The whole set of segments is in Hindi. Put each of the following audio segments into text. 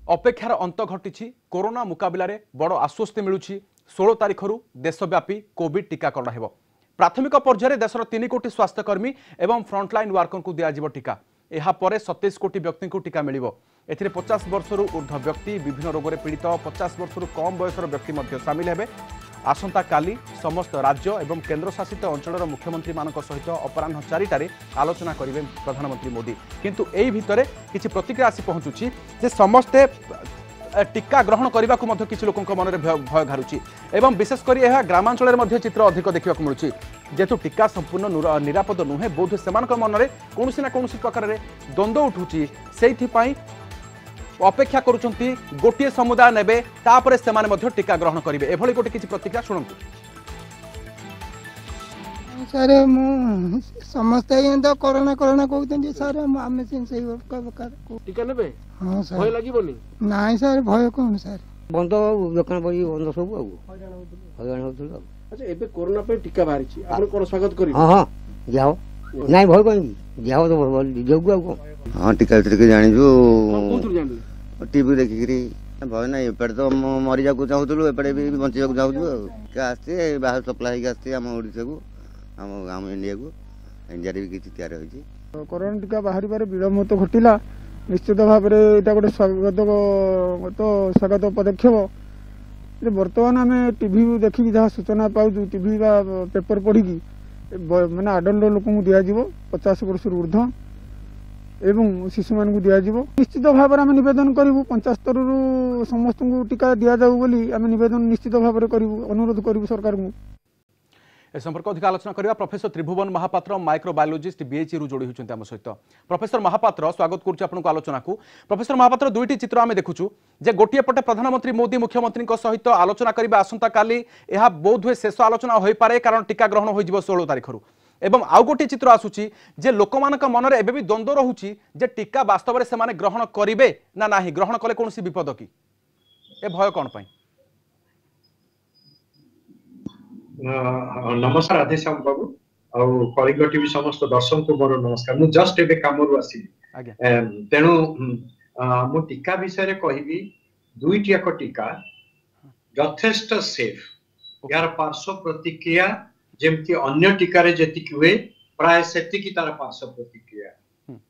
अपेक्षार अंत घटी कोरोना मुकाबला बड़ आश्वस्ति मिलूँ 16 तारिख देशव्यापी कोविड टीकाकरण हो प्राथमिक पर्यायर देशर 3 कोटी स्वास्थ्यकर्मी एवं फ्रंटलाइन वर्कर को दिज्व टीका यापर 27 कोटी व्यक्ति को टीका मिल ए 50 वर्ष ऊर्ध्व व्यक्ति विभिन्न रोग में पीड़ित 50 वर्ष कम बयसर व्यक्ति सामिल हेबे। आसंता काली समस्त राज्य एवं केन्द्र शासित अंचल मुख्यमंत्री मान सहित अपराह 4टारे आलोचना करेंगे प्रधानमंत्री मोदी। किंतु एही भितरे किछि प्रतिक्रिया आसी पहुँचुछि जे समस्ते टीका ग्रहण करने को किसी लोक मन में भय घारुची एवं विशेषकर यह ग्रामांचल में चित्र अधिक देखा मिलूँ जेहेतु टीका संपूर्ण निरापद नुहे बोध से मन में कौन ना कौन प्रकार द्वंद्व उठुची से अपेक्षा करुछंती गोटे समुदाय नेबे तापरे सेमाने मध्य टीका ग्रहण करेंगे एभली गोटे किसी प्रतिक्रिया शुणु। सर मु समस्त तो कोरोना कोरोना कहते सर आम टीका नेबे हाँ सर भय लागबोनी नाई सर भय कौन सर बंद दुकान बड़ी बंद सब हईराण होता। अच्छा एबे कोरोना पे टीका बाहरी छी आपण कोन स्वागत करी हाँ हाँ जाओ नाई भय कहीं जाओ तो जगू हाँ टीका के जानिजु कोथुर जानि टीवी देखिकी भय ना एपटे तो मरी जाकू चाहूलु एपटे भी बंचा चाहूँ आसते बाहर सप्लाई आसते आम ओडिशा को आम इंडिया को इंडिया भी किसी तैयार हो कोरोना टीका बाहर विलम्ब तो घटिला निश्चित भाव में गोटे स्वागत पदक्षेप बर्तमान आम टीवी देखिकी जहाँ सूचना पाऊँ टीवी पेपर पढ़ी माने आडल्ट लोक दिज्व 50 वर्ष ऊर्ध्व एवं शिशु मान दिज्व निश्चित भाव में नवेदन करूँ पंचायत स्तर समस्त को टीका दि जाऊ बोली आम नवेदन निश्चित भाव में करूँ अनुरोध करूँ सरकार को। ए संपर्क अधिक आलोचना करबा प्रोफेसर त्रिभुवन महापात्र माइक्रोबायोलॉजिस्ट बीएचई रु जोड़ी होचंती आम सहित। प्रोफेसर महापात्र स्वागत करूँ आपन आलोचना को। प्रोफेसर महापात्र दुईटी चित्र आम देखुचु जे गोटे पटे प्रधानमंत्री मोदी मुख्यमंत्री सहित आलोचना करबा आसंता काली यह बोध हुए शेष आलोचना हो पारे कारण टीका ग्रहण हो 16 तारिख एवं आउ गोटे चित्र आसुची जे लोक मानक मन रे एबे भी द्वंद्व रहूची जे टीका वास्तव में से माने ग्रहण करिवे ना नाही ग्रहण कले कोनसी विपद की ए भय कोन पई। नमस्कार आदेश्याम बाबू आउ कलिंग टीवी समस्त दर्शक को मोर नमस्कार मु जस्ट एबे कामरु आसीली तेणु मु टीका विषय रे कहबी दुईटी एक टीका यथेष्ट सेफ यार पार्श्व प्रतिक्रिया जेमती अन्य टीका रे जेतिक हुए प्राय सेतिकी तार पार्श्व प्रतिक्रिया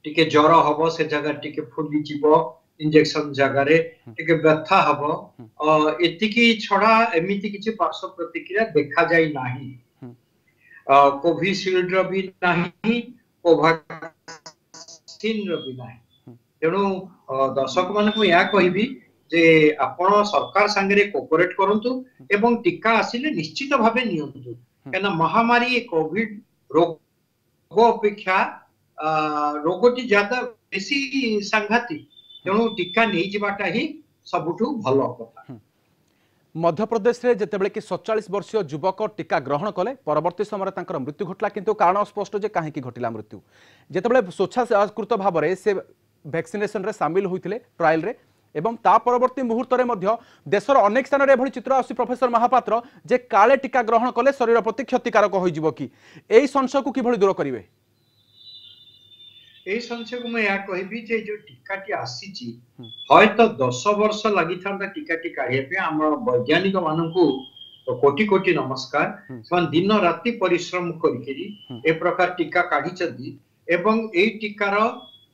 टिके ज्वर हबो से जगह टिके फुली जीवो इंजेक्शन जगह रे टिके व्यथा हबो एतिकी छड़ा एमिति किछि पार्श्व प्रतिक्रिया देखा जाय नाही कोविशील्ड रो भी नाही कोवैक्सीन रो भी नाही। तेणु दर्शक मान को या कहबी जे आपण सरकार संगे कोऑपरेट करंतु एवं टीका आसिले निश्चित भाबे नियंतु केना महामारी कोविड रोग अपेक्षा रोगटी ज्यादा बेसी सांघातिक तेणु टीका नहीं जिबाटा ही सबुठु भलो कथा। मध्य प्रदेश रे जेतेबेले कि 47 वर्षीय युवक टीका ग्रहण कले परवर्ती समय तांकर मृत्यु घटला किंतु कारण स्पष्ट जे काहे की घटिला मृत्यु जेतेबेले स्वेच्छाकृत भाव में से वैक्सीनेशन रे शामिल होइतिले ट्रायल रे एवं ता परवर्ती मुहूर्त में देशर अनेक स्थान में चित्र आसी प्रोफेसर महापात्र जे काले टीका ग्रहण कले शरीर प्रति क्षतिकारक हो कि एई संशय को किभली दूर करिवे। ए संशय को मैं या कहबी जे जो टीकाटी आसीची हयतो 10 वर्ष लागि थांदा टीकाटी काढिया पे हमर वैज्ञानिक माननकु तो कोटि कोटि नमस्कार समान दिन राति परिश्रम करिकेरी ए प्रकार टीका काढिचदी एवं ए टीकार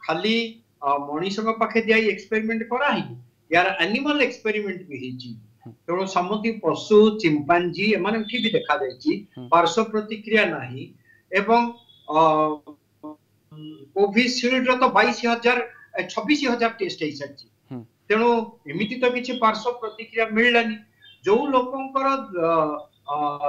खाली मनीष पाखे दिया एक्सपेरिमेंट करा ही यार एनिमल एक्सपेरिमेंट भी हिची तेणु समति पशु चिंपांजी एमाने भी देखा जायछि पार्श्व प्रतिक्रिया नाही एवं कोविशील्ड तो 22,000 26,000 टेस्ट है साची तेणु एमिति तो किछि पार्श्व प्रतिक्रिया मिललानी जो लोकंकर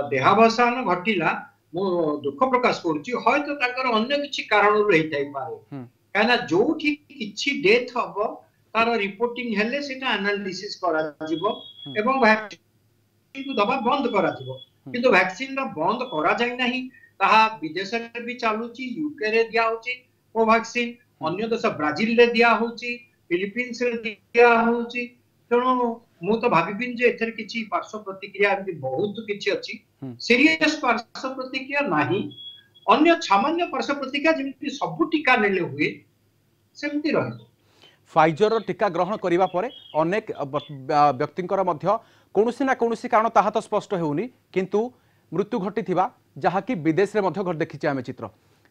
देहावसान घटिला मो दुख प्रकाश करूची हयतो ताकर अन्य किछि कारण रहि थाइ पारे काना जो ठीक किछि डेथ हबो तार रिपोर्टिंग हेले सेटा एनालिसिस करा जिवो एवं वैक्सीन को दबा बंद करा जिवो किंतु वैक्सीन रा बंद करा जाय नाही ताहा विदेश रे भी चालुची यूके रे दिया होची कोवैक्सीन अन्य देश ब्राजील रे दिया होची फिलीपींस रे दिया होची तेणु मु तो भाबिबिन जे एथर किछि पार्श्व प्रतिक्रिया एमति बहुत किछि अछि सीरियस पार्श्व प्रतिक्रिया नाही अन्य सामान्य पार्श्व प्रतिक्रिया जेमति सब टीका नेले हुए सेमति रहे। फाइजर टीका ग्रहण करिबा परे अनेक व्यक्तिंकर मध्य कोनोसी ना कोनोसी कारण ताहा तो स्पष्ट हेउनी किंतु मृत्यु घटिथिबा जहाँकि विदेश रे मध्य देखिचे आमे चित्र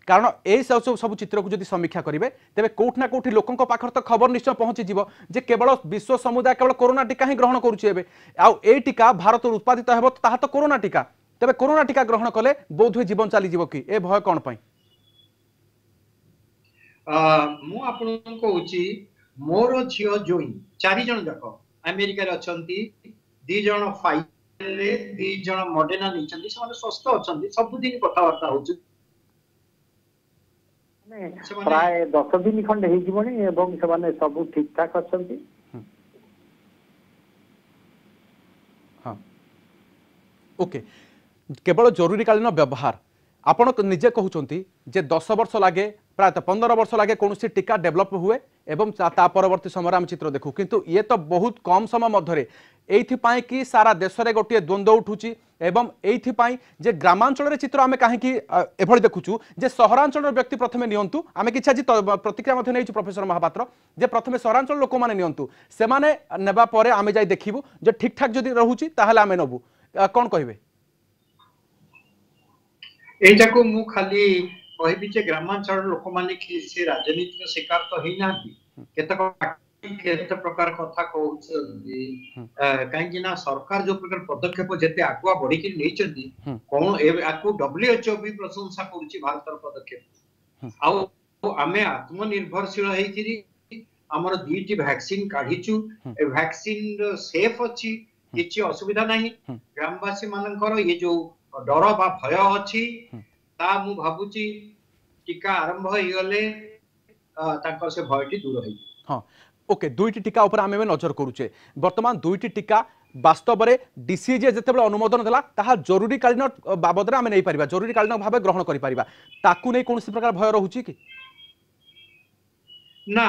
कारण ए सब चित्र को जदि समीक्षा करेंगे तेरे कोठ ना कोठी लोकों पाखर तो खबर निश्चय पहुंची जीव जे केवल विश्व समुदाय केवल कोरोना टीका ही ग्रहण करुचे आउ टीका भारत उत्पादित हेब तो कोरोना टीका तेरे कोरोना टीका ग्रहण कले बोध हुए जीवन चली जीव कि ए भय कौन पाई मु आपन कहूची मोर झियो जोई 4 जन जाक अमेरिका रे अछंती 2 जन फाइजर रे 2 जन मॉडर्ना निचंती से स्वस्थ अछंती सब दिन कथा वार्ता होची प्राय 10 दिन खंड हो जीवनी एवं से सब ठीक ठाक अछंती हां ओके केवल जरूरीकालीन व्यवहार आपण निजे कहउचंती जे 10 वर्ष लागे प्राय 15 वर्ष लागे कोनोसी टीका डेवलप हुए एवं ता परवर्ती समय आम चित्र देखू किंतु ये तो बहुत कम समय मध्य एइथिपाई कि सारा देश रे गोटे द्वंद्व उठुची एवं एइथिपाई जे ग्रामांचल रे चित्र आमे काहे कि एभଳି देखुचु जे सहरांचल व्यक्ति प्रथमे नियंतु आमे किछा जी प्रतिक्रिया मध्य नेइछु प्रोफेसर महापात्र जे प्रथमे सहरांचल लोक माने नियंतु से माने नेबा परे आमे जाई देखिबु जे ठीक ठाक जदी रहूची ताहाले आमे नबु कोन कहिबे एटा को मु खाली कहबी जे ग्रामांचल लोक माने कि से राजनीति शिकार तो हेइ नांती केते प्रकार कथा कहउछन्ती काहे ना सरकार जो प्रकार पदक्षेप जेते आगुआ बढ़ी कि नैचंती कोन आकु WHO भी प्रशंसा करूची भारत पदक्षेप आउ आमे आत्मनिर्भरशील हेइ कि हमर 2टी वैक्सीन काढिचु ए वैक्सीन सेफ अछि किछि असुविधा नाही ग्रामवासी मानकर ये जो डर बा भय अछि ता मु भाबुची टीका आरंभ होई गले ताकर से भयटी दूर होई हां ओके 2टी टीका ऊपर आमे नजर करूचे वर्तमान 2टी टीका वास्तव में डीसीजे जेतेबेले अनुमोदन देला ताहा जरूरीकालीन बाबद रे आमे नै परिबा जरूरीकालीन भाबे ग्रहण करि परिबा ताकू नै कोनसी प्रकार भय रहूची कि ना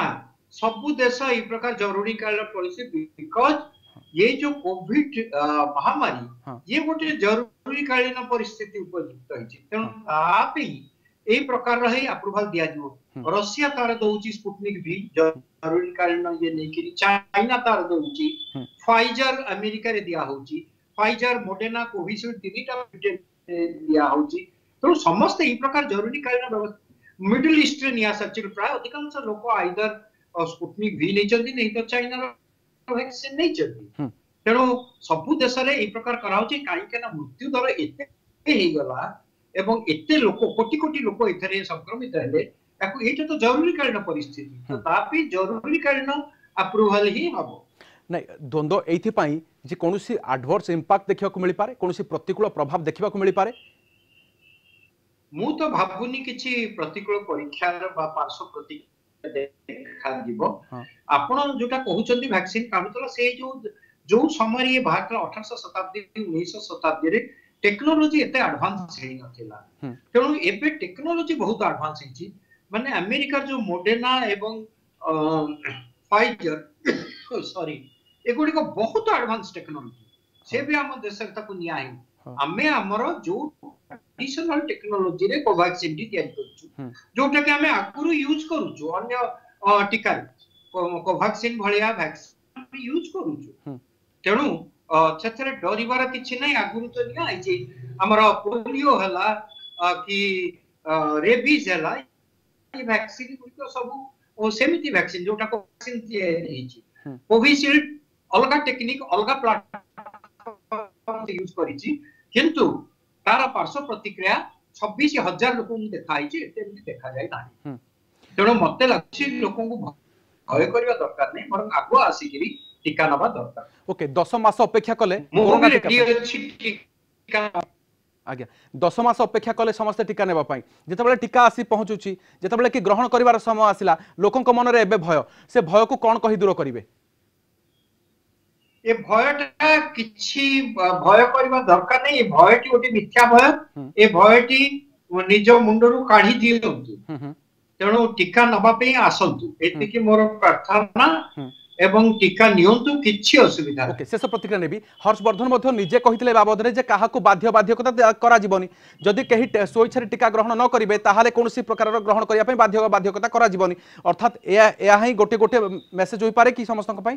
सब देश ई प्रकार जरूरीकालीन परिस्थिति बिकॉज़ ये जो कोविड महामारी ये गोटे जरूरीकालीन परिस्थिति उपयुक्त होइछि तेनु आपे ए प्रकार रही अप्रूवल दिया जो रशिया तार दउची स्पुटनिक भी जरूरीकालीन ये नै कि चाइना तार दउची फाइजर अमेरिका रे दिया होची फाइजर मॉडर्ना कोविशील्ड तीनटा दिया होची तो समस्त ई प्रकार जरूरीकालीन व्यवस्था मिडिल ईस्ट रे निया सचिल प्राय अधिकांश लोक आइदर स्पुटनिक भी नै चंदी नै तो चाइना वैक्सीन नै चंदी तेणु सबु देश रे ई प्रकार कराउची काई केना मृत्यु दर एते हेइ गला एवं एते लोक कोटी कोटी लोक एथरे संक्रमित हेले ताकू एटा तो जरूरीकालीन परिस्थिति तो तापि जरूरीकालीन अप्रूवल ही हबो नै द्वंद्व एथि पई जे कोनोसी एडवर्स इंपैक्ट देखिबा को मिलि पारे कोनोसी प्रतिकूल प्रभाव देखिबा को मिलि पारे मु तो भाबुनी किछि प्रतिकूल परीक्षा बा पार्श्व प्रतिक्रिया देखा दिबो आपण जोटा कहउचंती वैक्सीन कानुतला से जो समय ये भारत 18 शताब्दी 19 शताब्दी रे टेक्नोलॉजी एते एडवांस हेइ नथिला तेणु एबे टेक्नोलॉजी बहुत एडवांस हेछि माने अमेरिका जो मॉडर्ना एवं फाइजर सॉरी एगुडी को बहुत एडवांस टेक्नोलॉजी से भी हम देश तक निया है हमें हमर जो ट्रेडिशनल टेक्नोलॉजी रे कोवैक्सीन टी तयारी करछु जोटा के हमें आकुरु यूज करछु अन्य टीका कोवैक्सीन भलिया वैक्सीन यूज करछु तेणु सेथरे डरिबार किछि नै आगुरु तो निया आइछि हमर पोलियो हला कि रेबीज हला ये वैक्सीन गुडिको सब ओ सेमिति वैक्सीन जोटा को वैक्सीन हेछि कोविशील्ड अलगा टेक्निक अलगा प्लेटफॉर्म यूज करिछि किंतु तार पार्श्व प्रतिक्रिया 26000 लोक देखाई छै एते देखा जाय नाही तेणु मते लागछि लोक को भय करबा दरकार नै बरं आगो आसीगिरी टीका नबा दरकार ओके 10 मास अपेक्षा कले कोरोना टीका आज्ञा 10 मास अपेक्षा कले समस्त टीका नेबा पाई जेतेबेले टीका आसी पहुंचुची जेतेबेले कि ग्रहण करिवार समय आसिला लोकन मन रे एबे भय से भय को कोन कहि दूर करिवे ए भयटा किछि भय करबा दरकार नै ए भयटी ओटी मिथ्या भय ए भयटी निज मुंडरू काढी दियंतु तेणु टीका नबा पे आसंतु एति कि मोर प्रार्थना एवं टीका नियंतु किछि असुविधा ओके शेष प्रतिक्रिया नेबी हर्षवर्धन मध्ये निजे कहितले बाबद रे जे काहाकू बाध्यकता करा जीवनी जदि केही स्वेच्छा टीका ग्रहण न करिवे ताहाले कोनोसी प्रकार ग्रहण करिया पई बाध्यकता करा जीवनी अर्थात एया ही गोटे गोटे मेसेज होई पारे कि समस्त पई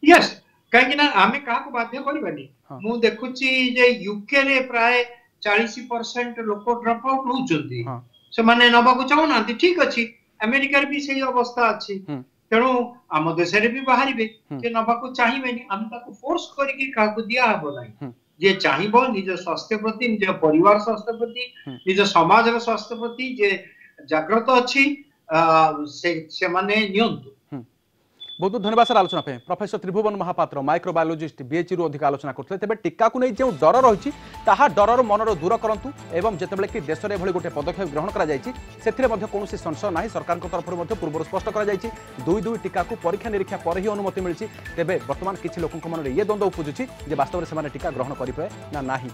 यस कहीं ना आमे काहाकू बाध्य करबानी मु देखुची जे यूके रे प्राय 40% लोक ड्रॉप आउट होउचंती से माने नबा को चाहू नांती ठीक अछि अमेरिका रे भी सही अवस्था अछि तेणु आम देश रे भी बाहरिबे जे नबा को चाहिबेनी हम ताको फोर्स करिकि काहाकू दिया हबो नाही जे चाहिबो निज स्वास्थ्य प्रति निज परिवार स्वास्थ्य प्रति निज समाज रो स्वास्थ्य प्रति जे जागृत अछि से माने नियंतु बहुत बहुत धन्यवाद सर आलोचना पे प्रोफेसर त्रिभुवन महापात्र माइक्रोबायोलॉजिस्ट बीएचयू रू अधिक आलोचना करते तेज टीका को नहीं जो डर रही डर मनर दूर करूँ एवं जितेबाला कि देश में गोटे पदक्षेप ग्रहण कर कौन संशय ना सरकार तरफ पूर्व स्पष्ट कर दुई टीका को परीक्षा निरीक्षा पर ही अनुमति मिली तेज बर्तमान किसी लोक मन में ये द्वंद्व उपजुची वास्तव में टीका ग्रहण करेंगे ना नहीं।